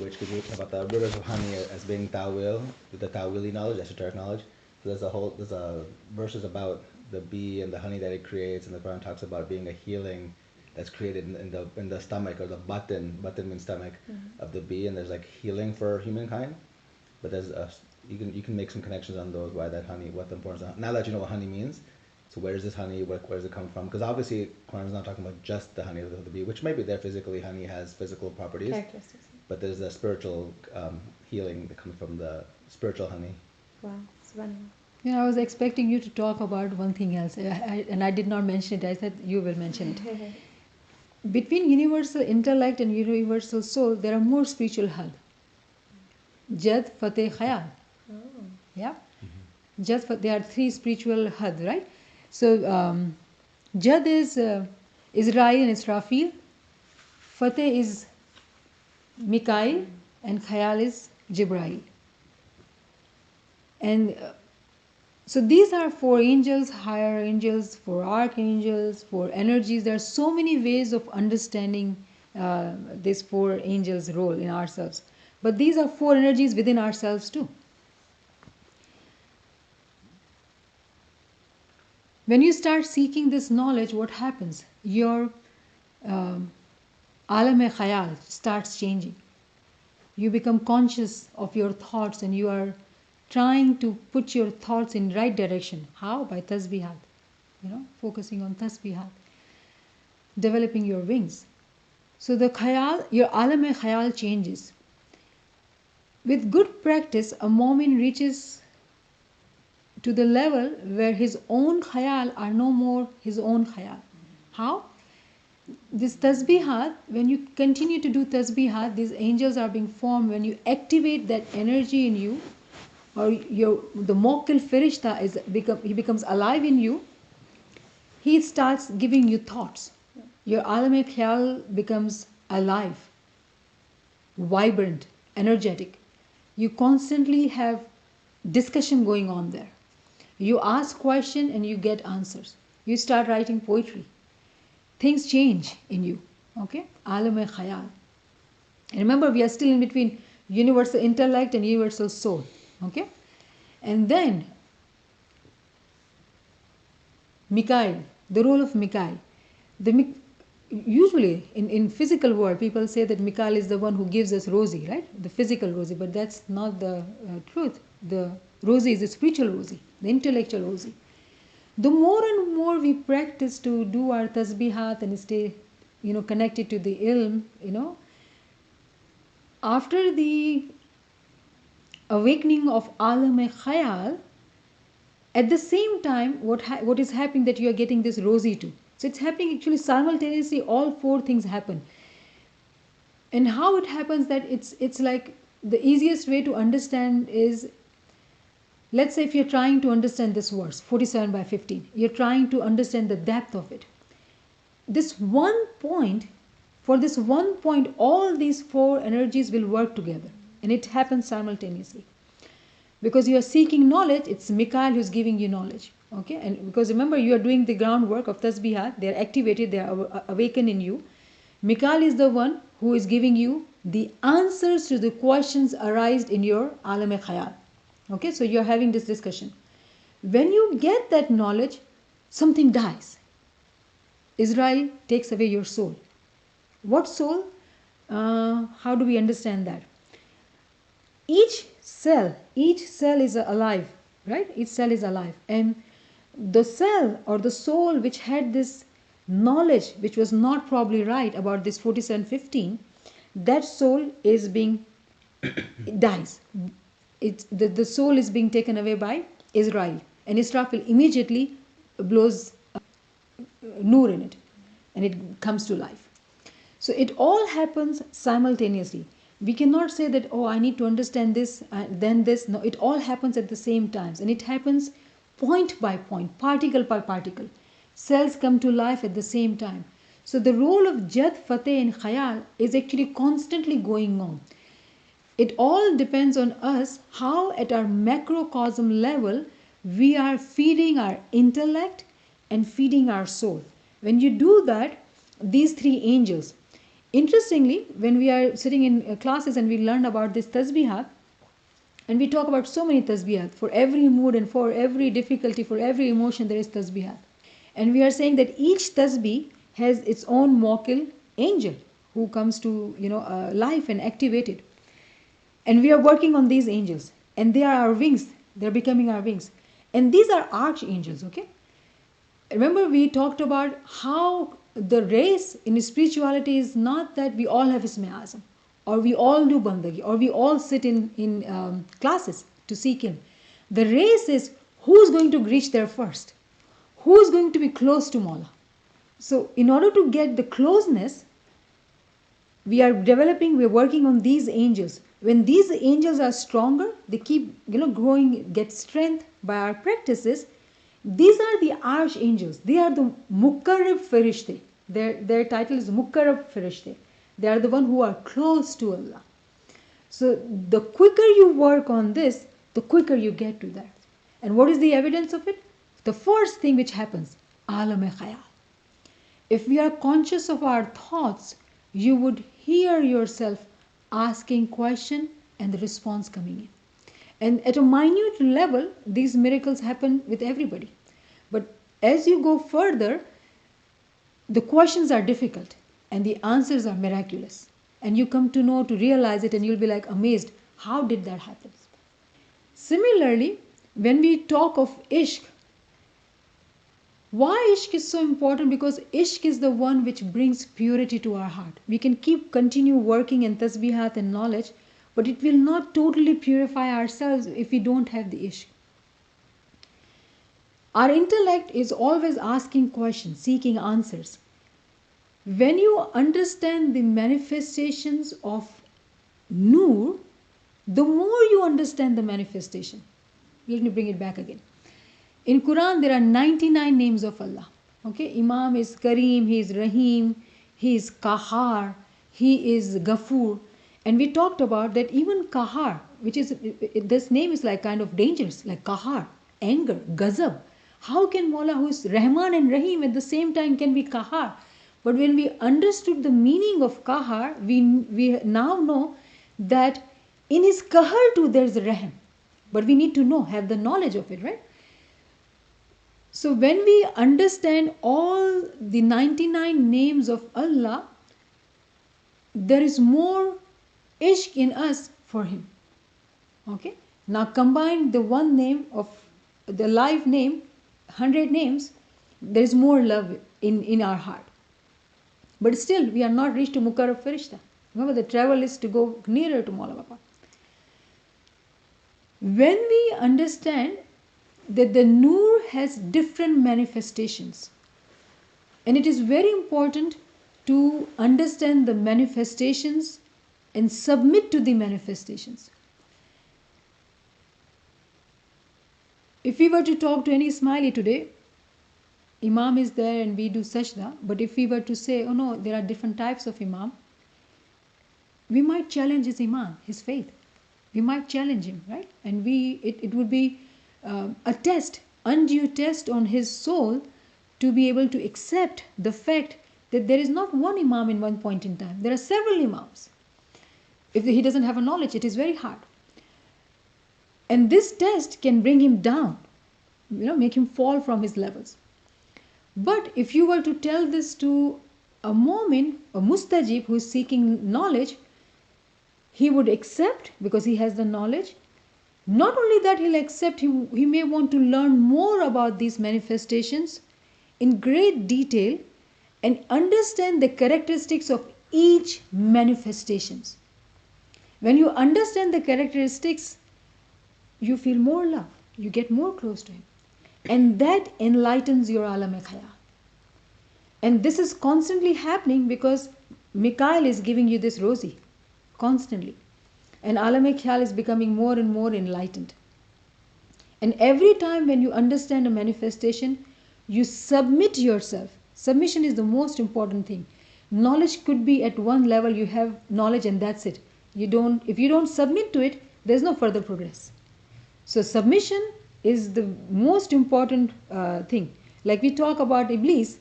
which could be about the root of honey as being ta'wil, the ta'wili knowledge, esoteric knowledge. So there's a verses about the bee and the honey that it creates, and the Quran talks about being a healing that's created in the stomach, or the button means stomach, of the bee, and there's like healing for humankind. But you can make some connections on those, why that honey, what the importance of, now that you know what honey means. So where is this honey? Where does it come from? Because obviously Quran is not talking about just the honey of the bee, which maybe there physically honey has physical properties, Characteristics. but there's a spiritual healing that comes from the spiritual honey. Wow, subhanAllah. You know, I was expecting you to talk about one thing else, and I did not mention it. I said you will mention it. Between universal intellect and universal soul, there are more spiritual had. Jad, Fateh, Khayal. Oh. Yeah? Jad, there are three spiritual had, right? So, Jad is Israel and Israfil. Fateh is Mikael, and Khayal is Jibrail. And so these are four angels, higher angels, four archangels, four energies. There are so many ways of understanding these four angels' role in ourselves. But these are four energies within ourselves too. When you start seeking this knowledge, what happens? Your alam-e-khayal starts changing. You become conscious of your thoughts, and you are trying to put your thoughts in right direction. How? By tasbihat. Focusing on tasbihat. Developing your wings. So the khayal, your alam-e-khayal changes. With good practice, a mu'min reaches to the level where his own khayal are no more his own khayal. How? This tasbihat, when you continue to do tasbihat, these angels are being formed. When you activate that energy in you, or the Muwakkil Firishta he becomes alive in you, he starts giving you thoughts. Your alam-e-khayal becomes alive, vibrant, energetic. You constantly have discussion going on there. You ask question and you get answers. You start writing poetry. Things change in you. Okay? Alam-e-khayal. And remember, we are still in between universal intellect and universal soul. Okay? And then Mikael, the role of Mikael. Usually in physical world, people say that Mikael is the one who gives us Rosie, right? The physical Rosie, but that's not the truth. The Rosie is the spiritual Rosie, the intellectual Rosie. The more and more we practice to do our tasbihat and stay, connected to the ilm, after the awakening of alam-e-khayal, at the same time, what is happening that you are getting this Rosie too. So it's happening actually simultaneously, all four things happen. And how it happens, that it's like the easiest way to understand is, let's say if you're trying to understand this verse, 47 by 15, you're trying to understand the depth of it. For this one point, all these four energies will work together. And it happens simultaneously. Because you are seeking knowledge, it's Mikael who's giving you knowledge. Okay? And because remember, you are doing the groundwork of tasbihat, they are activated, they are awakened in you. Mikael is the one who is giving you the answers to the questions arised in your alam-e-khayal. Okay? So you are having this discussion. When you get that knowledge, something dies. Israel takes away your soul. What soul? How do we understand that? Each cell is alive, right? Each cell is alive. And the cell or the soul which had this knowledge, which was not probably right about this 4715, that soul is being, it dies. The soul is being taken away by Israel. And Israfil immediately blows nur in it. And it comes to life. So it all happens simultaneously. We cannot say that, I need to understand this, then this. No, it all happens at the same time. And it happens point by point, particle by particle. Cells come to life at the same time. So the role of Jad, Fateh and Khayal is actually constantly going on. It all depends on us, how at our macrocosm level, we are feeding our intellect and feeding our soul. When you do that, these three angels, Interestingly, when we are sitting in classes and we learn about this tasbihat, and we talk about so many tasbihat, for every mood and for every difficulty, for every emotion, there is tasbihat. And we are saying that each tasbih has its own mawkil angel who comes to life and activate it. And we are working on these angels, and they are our wings. They're becoming our wings. And these are archangels, okay? Remember, we talked about how the race in spirituality is not that we all have Isme Azam, or we all do bandagi, or we all sit in classes to seek Him. The race is who's going to reach there first, who's going to be close to Mawla. So, in order to get the closeness, we're working on these angels. When these angels are stronger, they keep growing, get strength by our practices. These are the archangels. They are the Mukarrab Farishte. Their title is Mukarrab Farishte. They are the one who are close to Allah. So the quicker you work on this, the quicker you get to that. And what is the evidence of it? The first thing which happens, Alam-e-Khayal. If we are conscious of our thoughts, you would hear yourself asking question and the response coming in. And at a minute level, these miracles happen with everybody. But as you go further, the questions are difficult and the answers are miraculous. And you come to know, to realize it, and you'll be like amazed, how did that happen? Similarly, when we talk of ishq, why ishq is so important? Because ishq is the one which brings purity to our heart. We can continue working in tasbihat and knowledge, but it will not totally purify ourselves if we don't have the ishq. Our intellect is always asking questions, seeking answers. When you understand the manifestations of Noor, the more you understand the manifestation. Let me bring it back again. In Quran, there are 99 names of Allah. Okay, Imam is Kareem, he is Rahim, he is Kahar, he is Ghafoor. And we talked about that even Kahar, which is, this name is like kind of dangerous, like Kahar, anger, Ghazab. How can Mawla, who is Rahman and Rahim at the same time, can be Kahar? But when we understood the meaning of Kahar, we now know that in his Kahar too there is Rahm. But we need to know, have the knowledge of it, right? So when we understand all the 99 names of Allah, there is more ishq in us for Him. Okay? Now combine the one name of the live name, 100 names, there is more love in our heart. But still, we are not reached to Mukarrab Farishta. Remember, the travel is to go nearer to Mawla Baba. When we understand that the Noor has different manifestations, and it is very important to understand the manifestations and submit to the manifestations. If we were to talk to any Ismaili today, Imam is there and we do sajda, but if we were to say, oh no, there are different types of Imam, we might challenge his Iman, his faith. We might challenge him, right? And it would be a test, undue test on his soul to be able to accept the fact that there is not one Imam in one point in time. There are several Imams. If he doesn't have a knowledge, it is very hard. And this test can bring him down, make him fall from his levels. But if you were to tell this to a mu'min, a mustajib who is seeking knowledge, he would accept because he has the knowledge. Not only that, he'll accept, he may want to learn more about these manifestations in great detail and understand the characteristics of each manifestations. When you understand the characteristics, you feel more love, you get more close to him. And that enlightens your alam-e-khayal. And this is constantly happening because Mikael is giving you this rosy, constantly. And alam-e-khayal is becoming more and more enlightened. And every time when you understand a manifestation, you submit yourself. Submission is the most important thing. Knowledge could be at one level, you have knowledge and that's it. If you don't submit to it, there's no further progress. So submission is the most important thing. Like we talk about Iblis,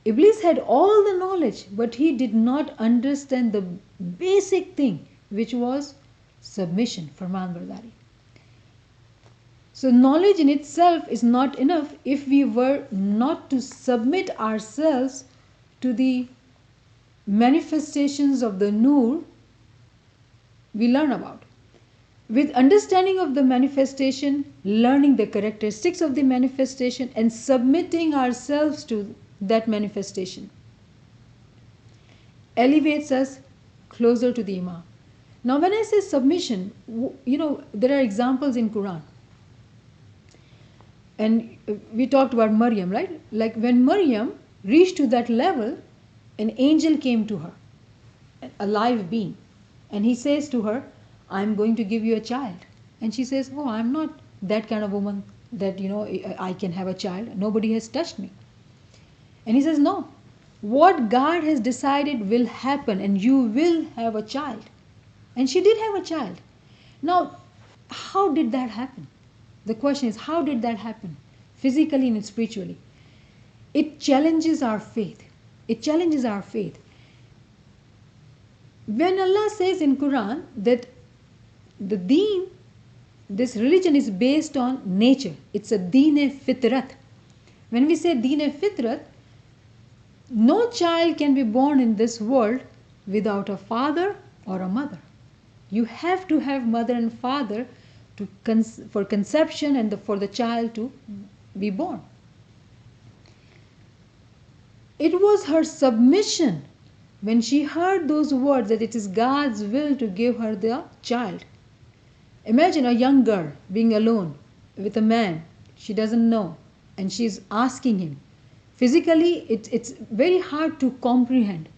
Iblis had all the knowledge, but he did not understand the basic thing, which was submission, Farman Bardari. So, knowledge in itself is not enough if we were not to submit ourselves to the manifestations of the Noor we learn about. With understanding of the manifestation, learning the characteristics of the manifestation, and submitting ourselves to that manifestation elevates us closer to the Imam. Now, when I say submission, there are examples in Quran. And we talked about Maryam, right? Like when Maryam reached to that level, an angel came to her, a live being, and he says to her, I'm going to give you a child. And she says, oh, I'm not that kind of woman that, I can have a child. Nobody has touched me. And he says, no, what God has decided will happen, and you will have a child. And she did have a child. Now, how did that happen? The question is, how did that happen? Physically and spiritually. It challenges our faith. It challenges our faith. When Allah says in Quran that the deen, this religion is based on nature. It's a deen-e-fitrat. When we say deen-e-fitrat, no child can be born in this world without a father or a mother. You have to have mother and father for conception and for the child to be born. It was her submission when she heard those words that it is God's will to give her the child. Imagine a young girl being alone with a man she doesn't know, and she's asking him. Physically, it's very hard to comprehend.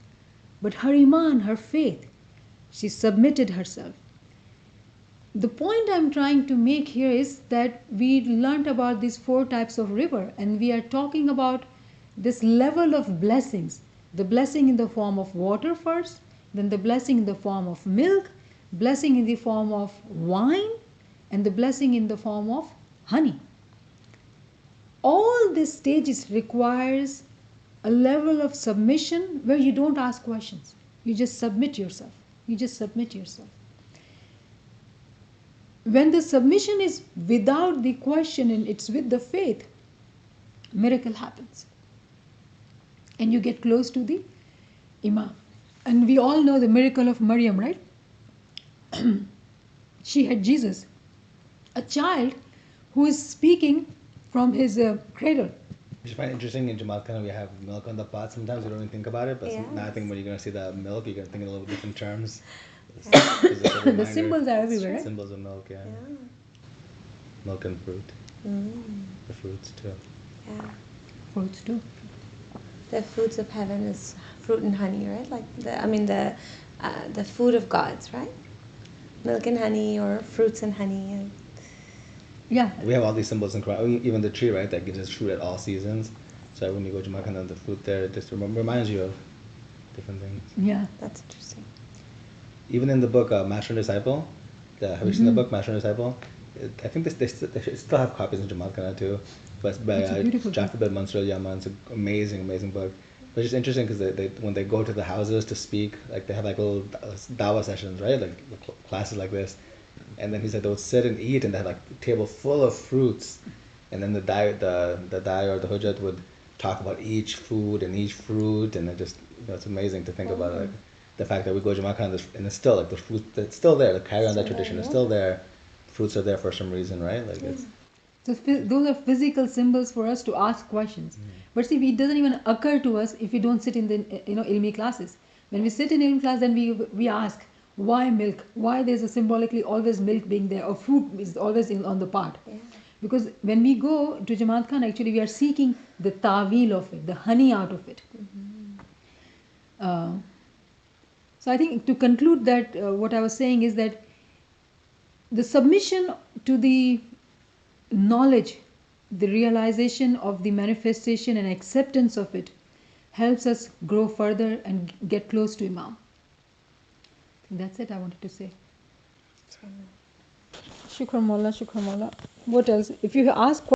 But her iman, her faith, she submitted herself. The point I'm trying to make here is that we learned about these 4 types of river, and we are talking about this level of blessings. The blessing in the form of water first, then the blessing in the form of milk, blessing in the form of wine, and the blessing in the form of honey. All these stages requires a level of submission where you don't ask questions. You just submit yourself. You just submit yourself. When the submission is without the question and it's with the faith, miracle happens. And you get close to the Imam. And we all know the miracle of Maryam, right? She had Jesus, a child who is speaking from his cradle. Which I find interesting in Jamaat Khana, we have milk on the pot. Sometimes we don't even think about it, but now I think when you're going to see the milk, you're going to think in a little different terms. The symbols are everywhere, right? Symbols of milk, yeah. Milk and fruit. The fruits too. Yeah. Fruits too. The foods of heaven is fruit and honey, right? Like the food of gods, right? Milk and honey, or fruits and honey. And yeah. We have all these symbols in Quran. Even the tree, right, that gives us fruit at all seasons. So when you go to Makkah, the fruit there, it just reminds you of different things. Yeah. That's interesting. Even in the book Master and Disciple, have you seen the book Master and Disciple? I think they still have copies in Jamaat Khana too. But it's by Jafar bin Mansur al-Yaman. It's an amazing book. But it's just interesting because they when they go to the houses to speak, like they have like little dawah sessions, right? Like classes like this. And then he said they would sit and eat, and they had like a table full of fruits. And then the dai or the hujjat would talk about each food and each fruit, and it just it's amazing to think about it. Like, the fact that we go to Jamaica and it's still like the fruit, it's still there. Like carry on that tradition, it's still there. Fruits are there for some reason, right? Like it's. So those are physical symbols for us to ask questions. But see, it doesn't even occur to us if we don't sit in the ilmi classes. When we sit in ilmi class, then we ask why milk? Why there's a symbolically always milk being there, or fruit is always on the pot? Yeah. Because when we go to Jamaat Khan, actually we are seeking the ta'wil of it, the honey out of it. So I think to conclude that what I was saying is that the submission to the knowledge, the realization of the manifestation and acceptance of it helps us grow further and get close to Imam. That's it I wanted to say. Shukran Mawla, Shukran Mawla. What else? If you ask